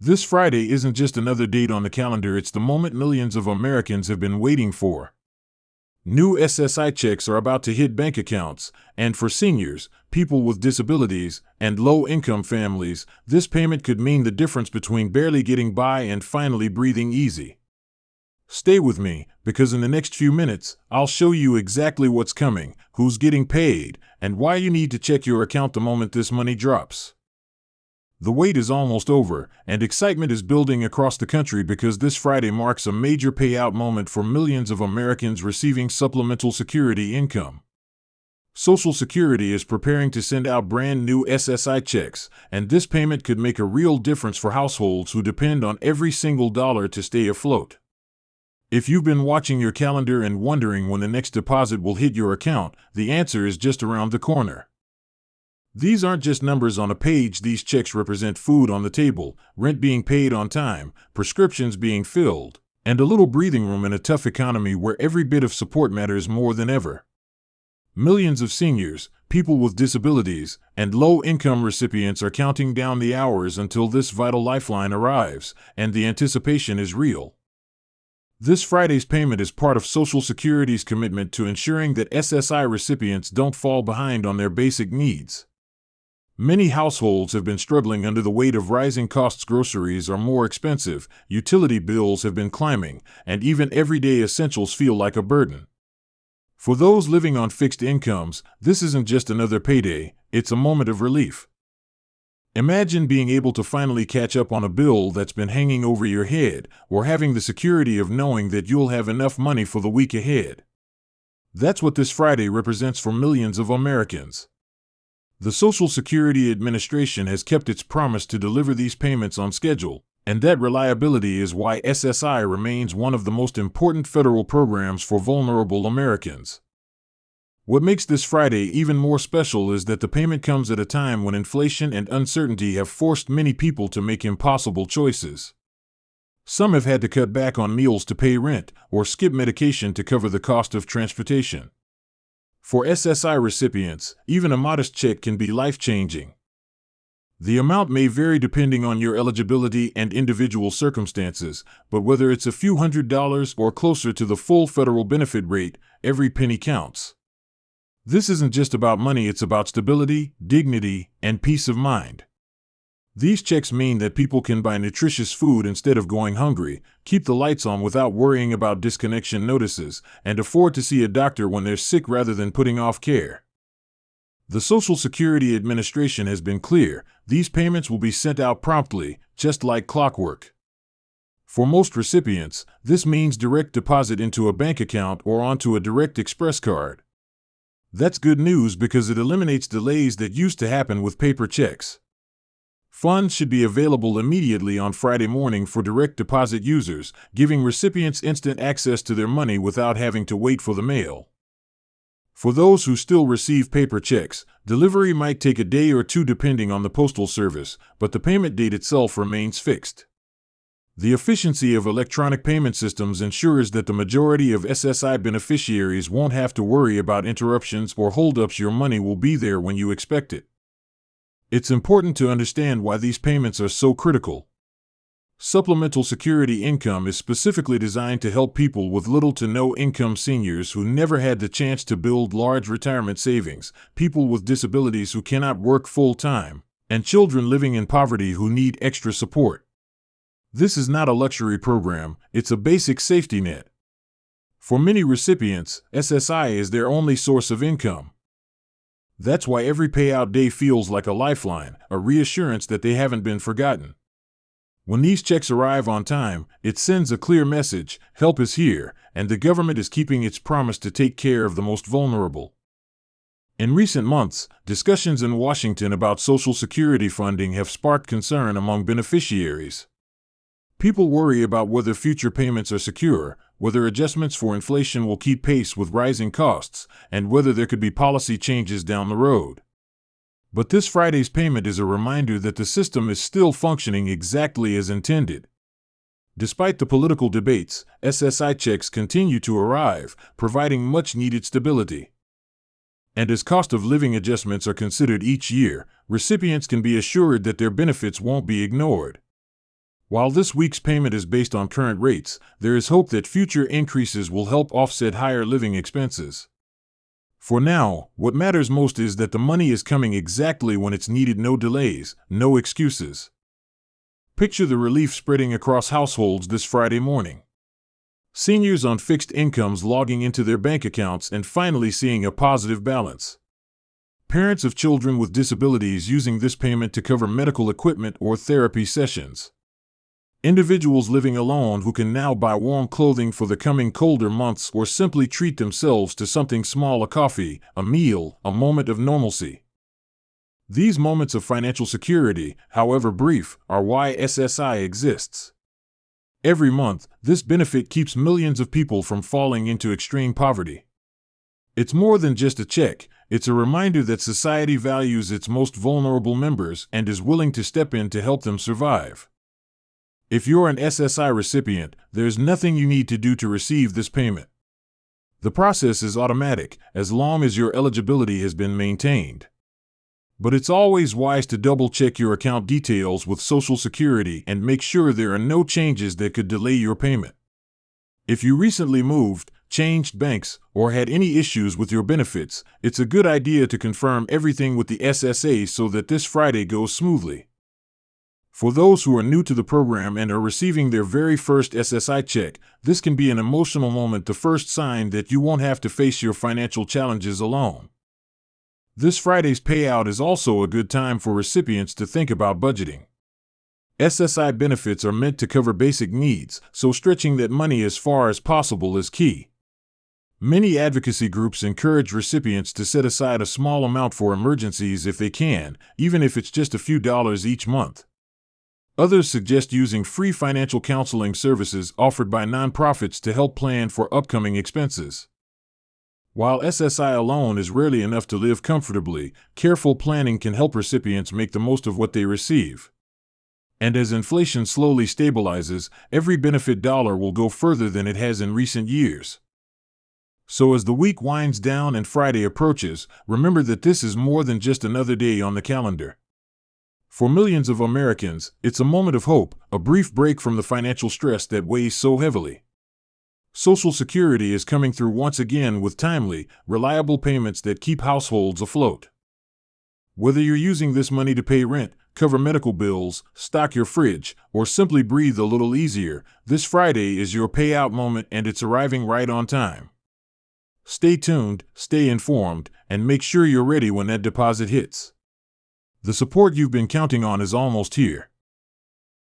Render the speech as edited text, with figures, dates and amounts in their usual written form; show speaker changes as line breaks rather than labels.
This Friday isn't just another date on the calendar, it's the moment millions of Americans have been waiting for. New SSI checks are about to hit bank accounts, and for seniors, people with disabilities, and low-income families, this payment could mean the difference between barely getting by and finally breathing easy. Stay with me, because in the next few minutes, I'll show you exactly what's coming, who's getting paid, and why you need to check your account the moment this money drops. The wait is almost over, and excitement is building across the country because this Friday marks a major payout moment for millions of Americans receiving Supplemental Security Income. Social Security is preparing to send out brand new SSI checks, and this payment could make a real difference for households who depend on every single dollar to stay afloat. If you've been watching your calendar and wondering when the next deposit will hit your account, the answer is just around the corner. These aren't just numbers on a page. These checks represent food on the table, rent being paid on time, prescriptions being filled, and a little breathing room in a tough economy where every bit of support matters more than ever. Millions of seniors, people with disabilities, and low-income recipients are counting down the hours until this vital lifeline arrives, and the anticipation is real. This Friday's payment is part of Social Security's commitment to ensuring that SSI recipients don't fall behind on their basic needs. Many households have been struggling under the weight of rising costs. Groceries are more expensive, utility bills have been climbing, and even everyday essentials feel like a burden. For those living on fixed incomes, this isn't just another payday, it's a moment of relief. Imagine being able to finally catch up on a bill that's been hanging over your head, or having the security of knowing that you'll have enough money for the week ahead. That's what this Friday represents for millions of Americans. The Social Security Administration has kept its promise to deliver these payments on schedule, and that reliability is why SSI remains one of the most important federal programs for vulnerable Americans. What makes this Friday even more special is that the payment comes at a time when inflation and uncertainty have forced many people to make impossible choices. Some have had to cut back on meals to pay rent, or skip medication to cover the cost of transportation. For SSI recipients, even a modest check can be life-changing. The amount may vary depending on your eligibility and individual circumstances, but whether it's a few $100s or closer to the full federal benefit rate, every penny counts. This isn't just about money, it's about stability, dignity, and peace of mind. These checks mean that people can buy nutritious food instead of going hungry, keep the lights on without worrying about disconnection notices, and afford to see a doctor when they're sick rather than putting off care. The Social Security Administration has been clear, these payments will be sent out promptly, just like clockwork. For most recipients, this means direct deposit into a bank account or onto a Direct Express card. That's good news because it eliminates delays that used to happen with paper checks. Funds should be available immediately on Friday morning for direct deposit users, giving recipients instant access to their money without having to wait for the mail. For those who still receive paper checks, delivery might take a day or two depending on the postal service, but the payment date itself remains fixed. The efficiency of electronic payment systems ensures that the majority of SSI beneficiaries won't have to worry about interruptions or holdups. Your money will be there when you expect it. It's important to understand why these payments are so critical. Supplemental Security Income is specifically designed to help people with little to no income, seniors who never had the chance to build large retirement savings, people with disabilities who cannot work full-time, and children living in poverty who need extra support. This is not a luxury program, it's a basic safety net. For many recipients, SSI is their only source of income. That's why every payout day feels like a lifeline, a reassurance that they haven't been forgotten. When these checks arrive on time, it sends a clear message: help is here, and the government is keeping its promise to take care of the most vulnerable. In recent months, discussions in Washington about Social Security funding have sparked concern among beneficiaries. People worry about whether future payments are secure, whether adjustments for inflation will keep pace with rising costs, and whether there could be policy changes down the road. But this Friday's payment is a reminder that the system is still functioning exactly as intended. Despite the political debates, SSI checks continue to arrive, providing much-needed stability. And as cost of living adjustments are considered each year, recipients can be assured that their benefits won't be ignored. While this week's payment is based on current rates, there is hope that future increases will help offset higher living expenses. For now, what matters most is that the money is coming exactly when it's needed, no delays, no excuses. Picture the relief spreading across households this Friday morning. Seniors on fixed incomes logging into their bank accounts and finally seeing a positive balance. Parents of children with disabilities using this payment to cover medical equipment or therapy sessions. Individuals living alone who can now buy warm clothing for the coming colder months or simply treat themselves to something small, a coffee, a meal, a moment of normalcy. These moments of financial security, however brief, are why SSI exists. Every month, this benefit keeps millions of people from falling into extreme poverty. It's more than just a check, it's a reminder that society values its most vulnerable members and is willing to step in to help them survive. If you're an SSI recipient, there's nothing you need to do to receive this payment. The process is automatic, as long as your eligibility has been maintained. But it's always wise to double-check your account details with Social Security and make sure there are no changes that could delay your payment. If you recently moved, changed banks, or had any issues with your benefits, it's a good idea to confirm everything with the SSA so that this Friday goes smoothly. For those who are new to the program and are receiving their very first SSI check, this can be an emotional moment, the first sign that you won't have to face your financial challenges alone. This Friday's payout is also a good time for recipients to think about budgeting. SSI benefits are meant to cover basic needs, so stretching that money as far as possible is key. Many advocacy groups encourage recipients to set aside a small amount for emergencies if they can, even if it's just a few dollars each month. Others suggest using free financial counseling services offered by nonprofits to help plan for upcoming expenses. While SSI alone is rarely enough to live comfortably, careful planning can help recipients make the most of what they receive. And as inflation slowly stabilizes, every benefit dollar will go further than it has in recent years. So as the week winds down and Friday approaches, remember that this is more than just another day on the calendar. For millions of Americans, it's a moment of hope, a brief break from the financial stress that weighs so heavily. Social Security is coming through once again with timely, reliable payments that keep households afloat. Whether you're using this money to pay rent, cover medical bills, stock your fridge, or simply breathe a little easier, this Friday is your payout moment and it's arriving right on time. Stay tuned, stay informed, and make sure you're ready when that deposit hits. The support you've been counting on is almost here.